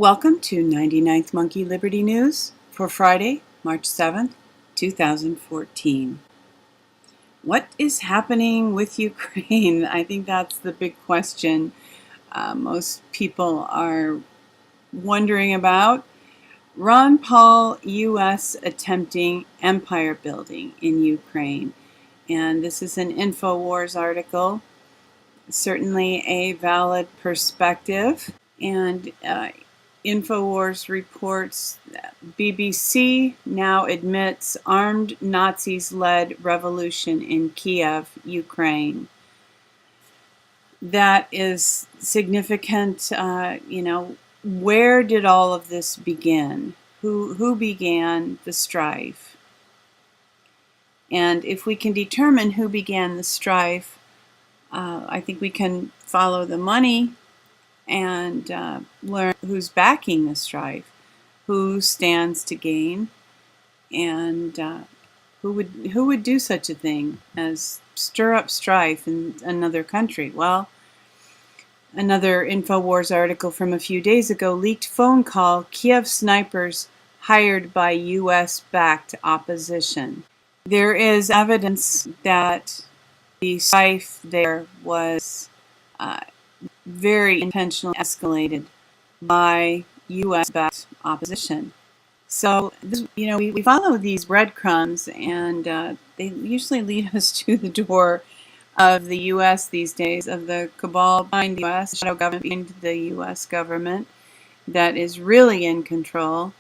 Welcome to 99th Monkey Liberty News for Friday, March 7th, 2014. What is happening with Ukraine? I think that's the big question most people are wondering about. Ron Paul, U.S. attempting empire building in Ukraine. And this is an InfoWars article, certainly a valid perspective. And InfoWars reports that BBC now admits armed Nazis-led revolution in Kiev, Ukraine. That is significant. Where did all of this begin? Who began the strife? And if we can determine who began the strife, I think we can follow the money and learn who's backing the strife, who stands to gain, and who would do such a thing as stir up strife in another country. Well, another InfoWars article from a few days ago, leaked phone call, Kiev snipers hired by U.S.-backed opposition. There is evidence that the strife there was very intentionally escalated by U.S.-backed opposition. So, we follow these breadcrumbs, and they usually lead us to the door of the U.S. these days, of the cabal behind the U.S., the shadow government behind the U.S. government that is really in control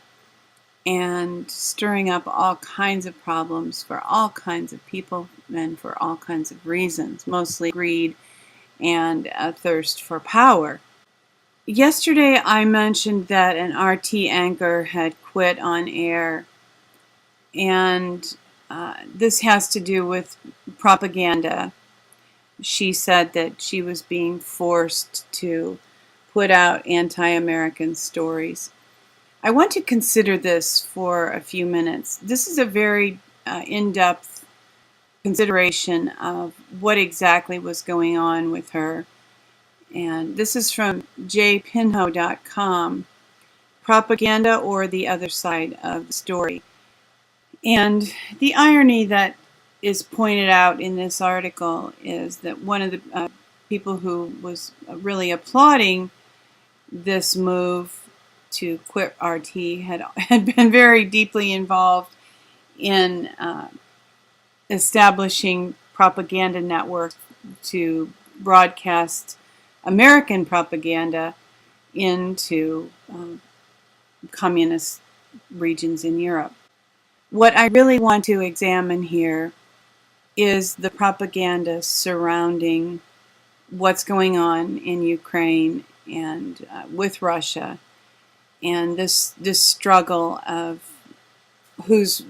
and stirring up all kinds of problems for all kinds of people and for all kinds of reasons, mostly greed and a thirst for power. Yesterday I mentioned that an RT anchor had quit on air, and this has to do with propaganda. She said that she was being forced to put out anti-American stories. I want to consider this for a few minutes. This is a very in-depth consideration of what exactly was going on with her. And this is from jpinho.com, Propaganda or the Other Side of the Story. And the irony that is pointed out in this article is that one of the people who was really applauding this move to quit RT had been very deeply involved in establishing propaganda networks to broadcast American propaganda into communist regions in Europe. What I really want to examine here is the propaganda surrounding what's going on in Ukraine and with Russia, and this struggle of who's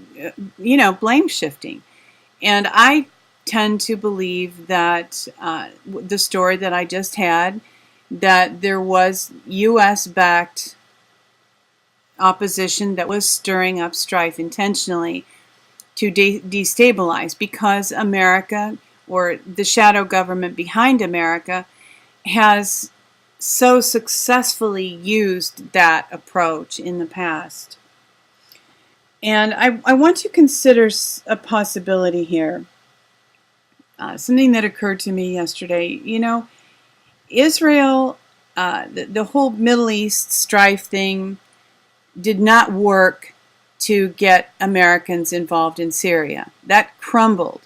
blame shifting. And I tend to believe that the story that I just had, that there was U.S.-backed opposition that was stirring up strife intentionally to destabilize, because America, or the shadow government behind America, has so successfully used that approach in the past. And I want to consider a possibility here. Something that occurred to me yesterday. Israel, the whole Middle East strife thing did not work to get Americans involved in Syria. That crumbled.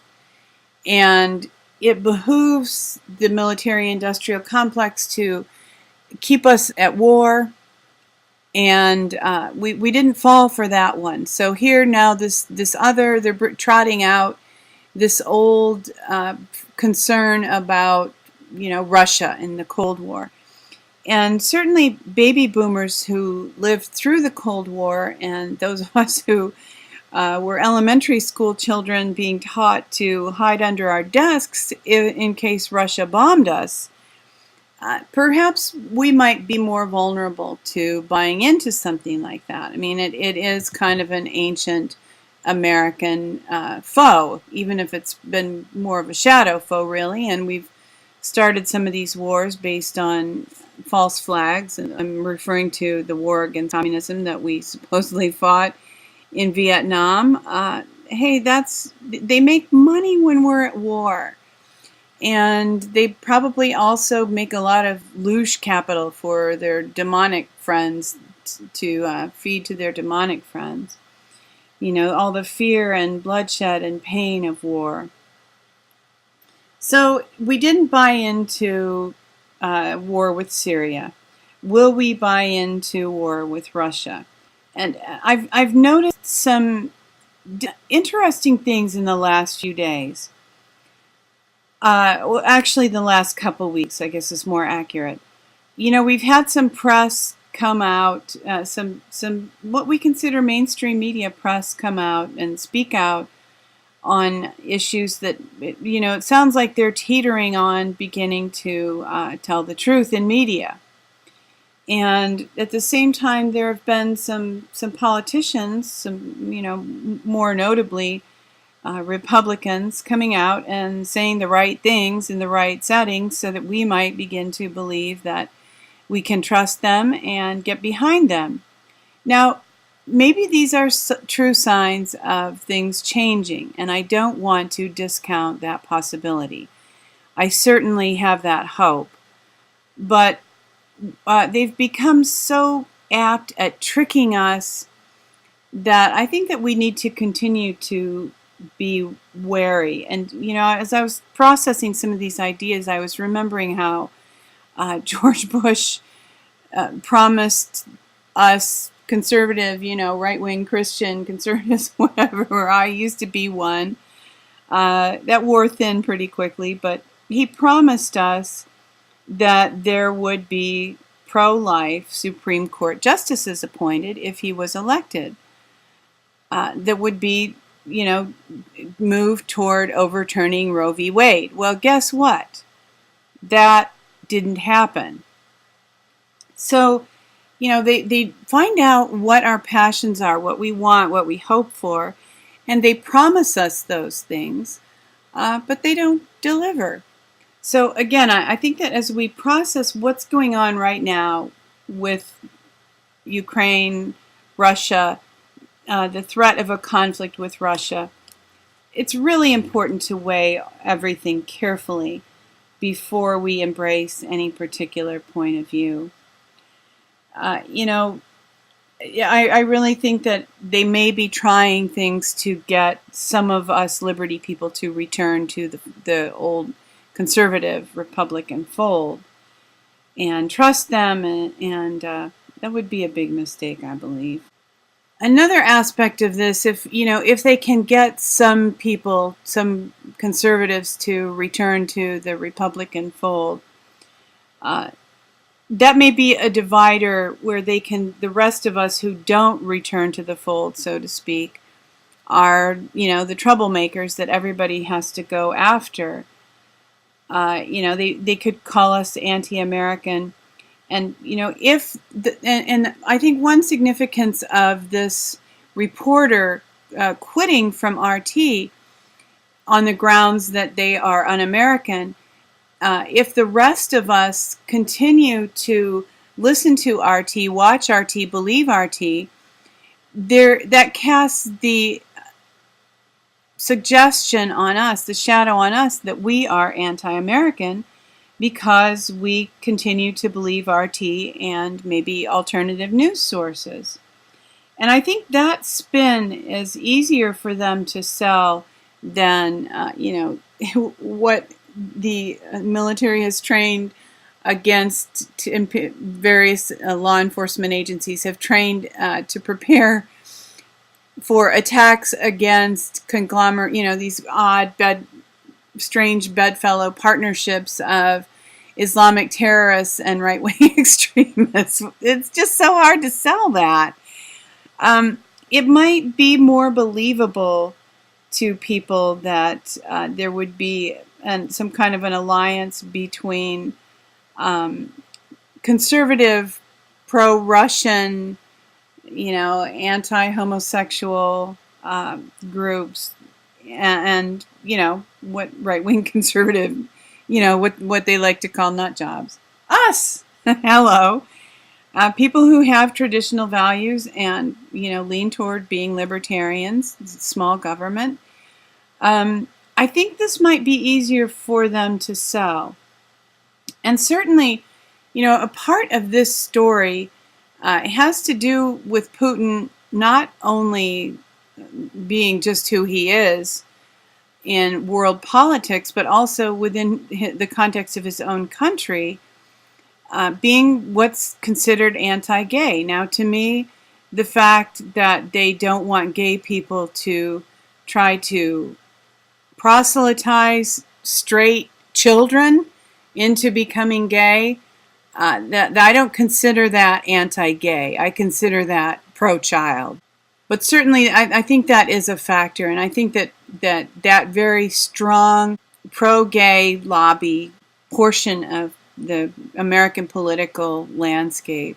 And it behooves the military-industrial complex to keep us at war. And we didn't fall for that one. So here now, this other, they're trotting out this old concern about Russia and the Cold War. And certainly baby boomers who lived through the Cold War, and those of us who were elementary school children being taught to hide under our desks in case Russia bombed us, perhaps we might be more vulnerable to buying into something like that. I mean, it is kind of an ancient American foe, even if it's been more of a shadow foe, really, and we've started some of these wars based on false flags. And I'm referring to the war against communism that we supposedly fought in Vietnam. Hey, they make money when we're at war. And they probably also make a lot of LaRouche capital for their demonic friends to feed to their demonic friends. You know, all the fear and bloodshed and pain of war. So we didn't buy into war with Syria. Will we buy into war with Russia? And I've noticed some interesting things in the last few days. Well, actually, the last couple weeks, I guess, is more accurate. You know, we've had some press come out, some what we consider mainstream media press come out and speak out on issues that, you know, it sounds like they're teetering on beginning to tell the truth in media. And at the same time, there have been some politicians, you know, more notably Republicans, coming out and saying the right things in the right settings so that we might begin to believe that we can trust them and get behind them. Now, maybe these are true signs of things changing, and I don't want to discount that possibility. I certainly have that hope. But they've become so apt at tricking us that I think that we need to continue to be wary. And, you know, as I was processing some of these ideas, I was remembering how George Bush promised us conservative, you know, right-wing Christian conservatives, whatever, I used to be one, that wore thin pretty quickly, but he promised us that there would be pro-life Supreme Court justices appointed if he was elected. That would be, you know, move toward overturning Roe v. Wade. Well, guess what? That didn't happen. So, you know, they find out what our passions are, what we want, what we hope for, and they promise us those things, but they don't deliver. So again, I think that as we process what's going on right now with Ukraine, Russia, the threat of a conflict with Russia, it's really important to weigh everything carefully before we embrace any particular point of view. You know, I really think that they may be trying things to get some of us liberty people to return to the old conservative Republican fold and trust them, and that would be a big mistake, I believe. Another aspect of this, if they can get some people, some conservatives to return to the Republican fold, that may be a divider where the rest of us who don't return to the fold, so to speak, are, you know, the troublemakers that everybody has to go after. You know, they could call us anti-American. And, you know, and I think one significance of this reporter quitting from RT on the grounds that they are un-American, if the rest of us continue to listen to RT, watch RT, believe RT, that casts the suggestion on us, the shadow on us, that we are anti-American, because we continue to believe RT and maybe alternative news sources. And I think that spin is easier for them to sell than, you know, what the military has trained against, various law enforcement agencies have trained to prepare for attacks against conglomerate, you know, these odd, strange bedfellow partnerships of Islamic terrorists and right-wing extremists. It's just so hard to sell that. It might be more believable to people that there would be some kind of an alliance between conservative, pro-Russian, you know, anti-homosexual groups and, you know, what right-wing conservative what they like to call nut jobs. Us! Hello. People who have traditional values and, lean toward being libertarians, small government. I think this might be easier for them to sell. And certainly, a part of this story has to do with Putin not only being just who he is in world politics, but also within the context of his own country, being what's considered anti-gay. Now, to me, the fact that they don't want gay people to try to proselytize straight children into becoming gay, that I don't consider that anti-gay. I consider that pro-child. But certainly, I think that is a factor, and I think that very strong pro-gay lobby portion of the American political landscape,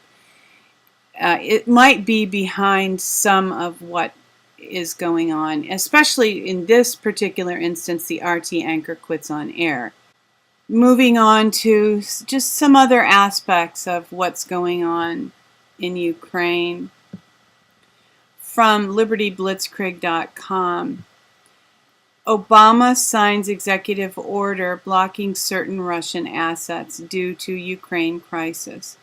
it might be behind some of what is going on, especially in this particular instance, the RT anchor quits on air. Moving on to just some other aspects of what's going on in Ukraine. From libertyblitzkrieg.com, Obama signs executive order blocking certain Russian assets due to Ukraine crisis.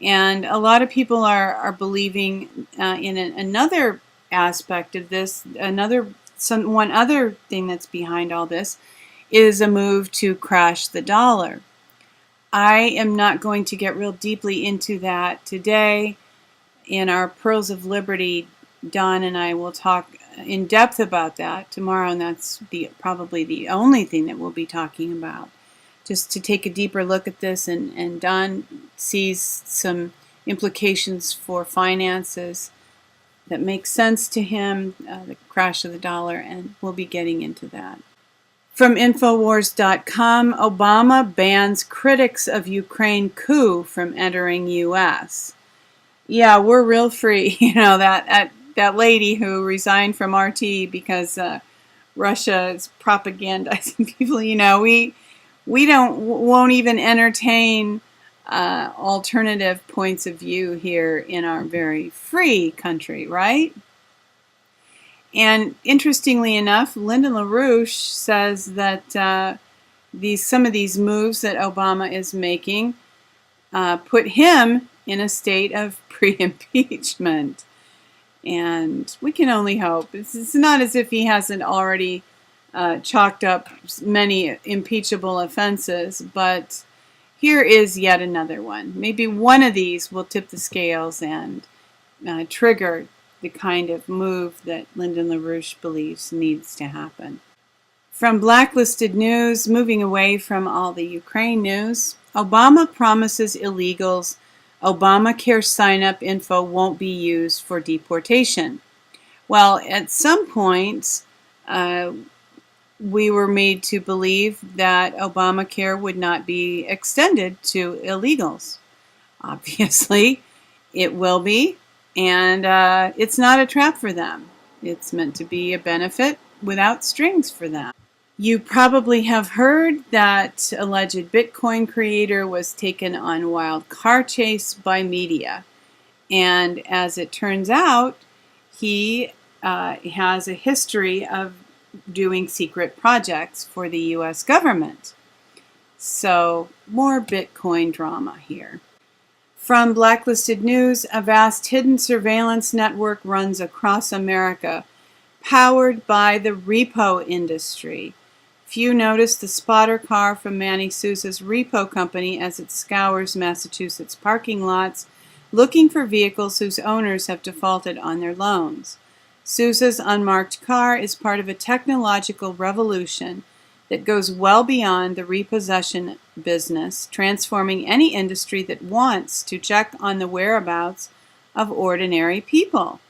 And a lot of people are believing in another aspect of this, one other thing that's behind all this is a move to crash the dollar. I am not going to get real deeply into that today. In our Pearls of Liberty, Don and I will talk in depth about that tomorrow, and that's probably the only thing that we'll be talking about. Just to take a deeper look at this, and Don sees some implications for finances that make sense to him, the crash of the dollar, and we'll be getting into that. From Infowars.com, Obama bans critics of Ukraine coup from entering U.S. Yeah, we're real free. That lady who resigned from RT because Russia is propagandizing people. We won't even entertain alternative points of view here in our very free country, right? And interestingly enough, Lyndon LaRouche says that some of these moves that Obama is making put him in a state of pre-impeachment. And we can only hope. It's not as if he hasn't already chalked up many impeachable offenses, but here is yet another one. Maybe one of these will tip the scales and trigger the kind of move that Lyndon LaRouche believes needs to happen. From Blacklisted News, moving away from all the Ukraine news, Obama promises illegals Obamacare sign-up info won't be used for deportation. Well, at some point, we were made to believe that Obamacare would not be extended to illegals. Obviously, it will be, and it's not a trap for them. It's meant to be a benefit without strings for them. You probably have heard that alleged Bitcoin creator was taken on wild car chase by media. And as it turns out, he has a history of doing secret projects for the U.S. government. So, more Bitcoin drama here. From Blacklisted News, a vast hidden surveillance network runs across America, powered by the repo industry. Few notice the spotter car from Manny Sousa's repo company as it scours Massachusetts parking lots, looking for vehicles whose owners have defaulted on their loans. Sousa's unmarked car is part of a technological revolution that goes well beyond the repossession business, transforming any industry that wants to check on the whereabouts of ordinary people.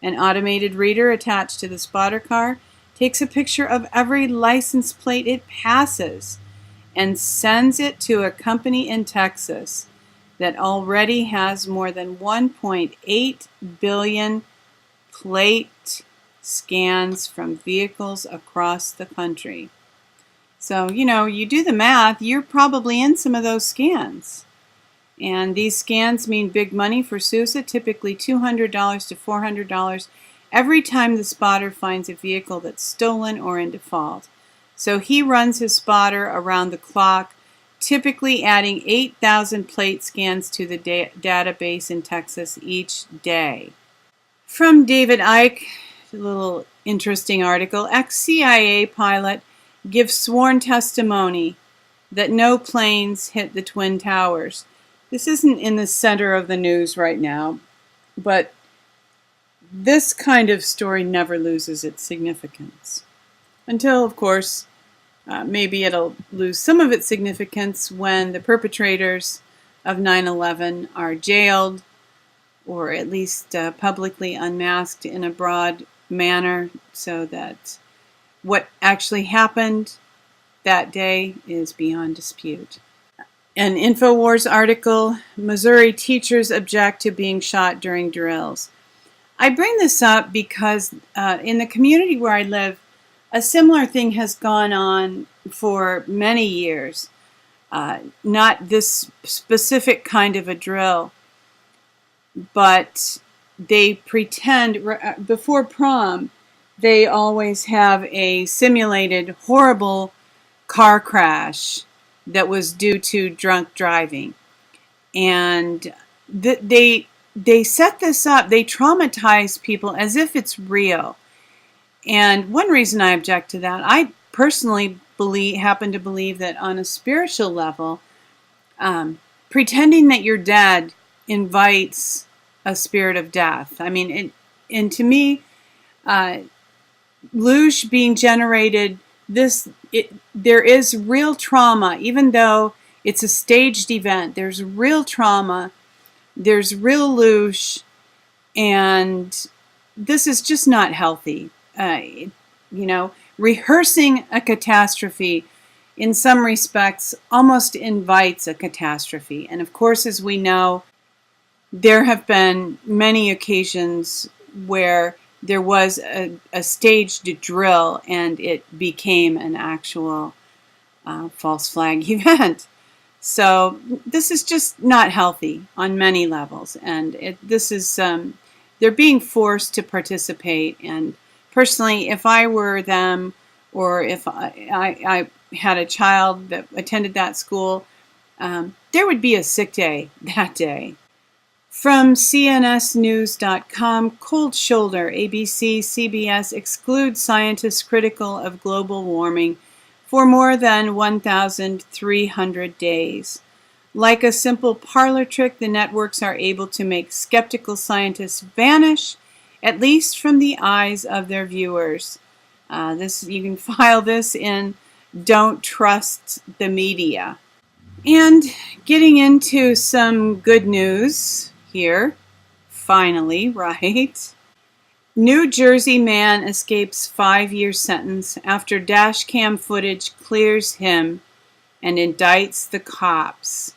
An automated reader attached to the spotter car takes a picture of every license plate it passes and sends it to a company in Texas that already has more than 1.8 billion plate scans from vehicles across the country. So, you do the math, you're probably in some of those scans. And these scans mean big money for Sousa, typically $200 to $400 every time the spotter finds a vehicle that's stolen or in default. So he runs his spotter around the clock, typically adding 8,000 plate scans to the database in Texas each day. From David Icke, a little interesting article, ex-CIA pilot gives sworn testimony that no planes hit the Twin Towers. This isn't in the center of the news right now, but this kind of story never loses its significance. Until, of course, maybe it'll lose some of its significance when the perpetrators of 9/11 are jailed, or at least publicly unmasked in a broad manner, so that what actually happened that day is beyond dispute. An InfoWars article, Missouri teachers object to being shot during drills. I bring this up because in the community where I live, a similar thing has gone on for many years. Not this specific kind of a drill, but they pretend, before prom, they always have a simulated horrible car crash that was due to drunk driving. And they set this up, they traumatize people as if it's real. And one reason I object to that, I personally happen to believe that on a spiritual level, pretending that you're dead invites a spirit of death. I mean, and to me, LaRouche being generated, there is real trauma, even though it's a staged event. There's real trauma, there's real LaRouche, and this is just not healthy. Rehearsing a catastrophe in some respects almost invites a catastrophe. And of course, as we know, there have been many occasions where there was a staged drill and it became an actual false flag event. So this is just not healthy on many levels, and they're being forced to participate. And personally, if I were them, or if I had a child that attended that school, there would be a sick day that day. From cnsnews.com, cold shoulder, ABC, CBS excludes scientists critical of global warming for more than 1,300 days. Like a simple parlor trick, the networks are able to make skeptical scientists vanish, at least from the eyes of their viewers. You can file this in Don't Trust the Media. And getting into some good news here, finally, right? New Jersey man escapes 5-year sentence after dash cam footage clears him and indicts the cops.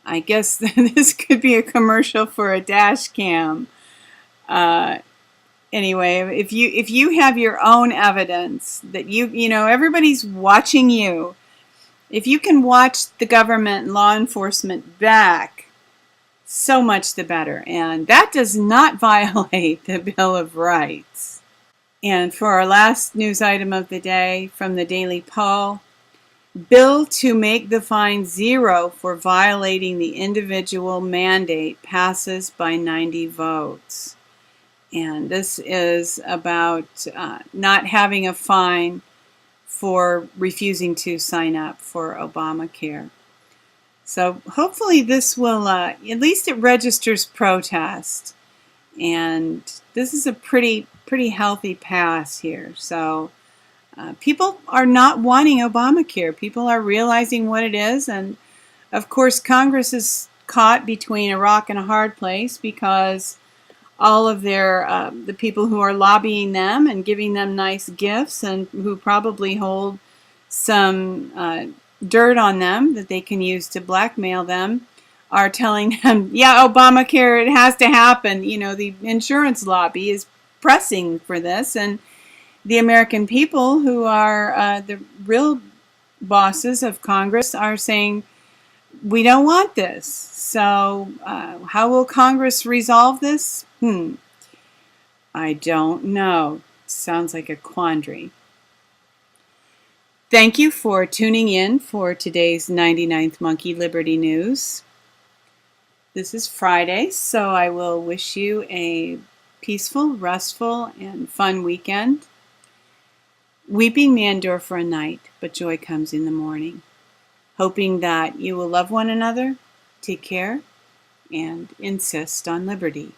I guess this could be a commercial for a dash cam. Anyway, if you have your own evidence that everybody's watching you, if you can watch the government and law enforcement back, so much the better. And that does not violate the Bill of Rights. And for our last news item of the day from the Daily Poll, bill to make the fine 0 for violating the individual mandate passes by 90 votes. And this is about not having a fine for refusing to sign up for Obamacare. So hopefully this will, at least it registers protest. And this is a pretty healthy pass here. So people are not wanting Obamacare. People are realizing what it is. And of course, Congress is caught between a rock and a hard place, because all of the people who are lobbying them and giving them nice gifts, and who probably hold some dirt on them that they can use to blackmail them, are telling them, yeah, Obamacare, it has to happen. The insurance lobby is pressing for this, and the American people, who are the real bosses of Congress are saying, we don't want this. So how will Congress resolve this? I don't know. Sounds like a quandary. Thank you for tuning in for today's 99th Monkey Liberty News. This is Friday, so I will wish you a peaceful, restful, and fun weekend. Weeping may endure for a night, but joy comes in the morning. Hoping that you will love one another, take care, and insist on liberty.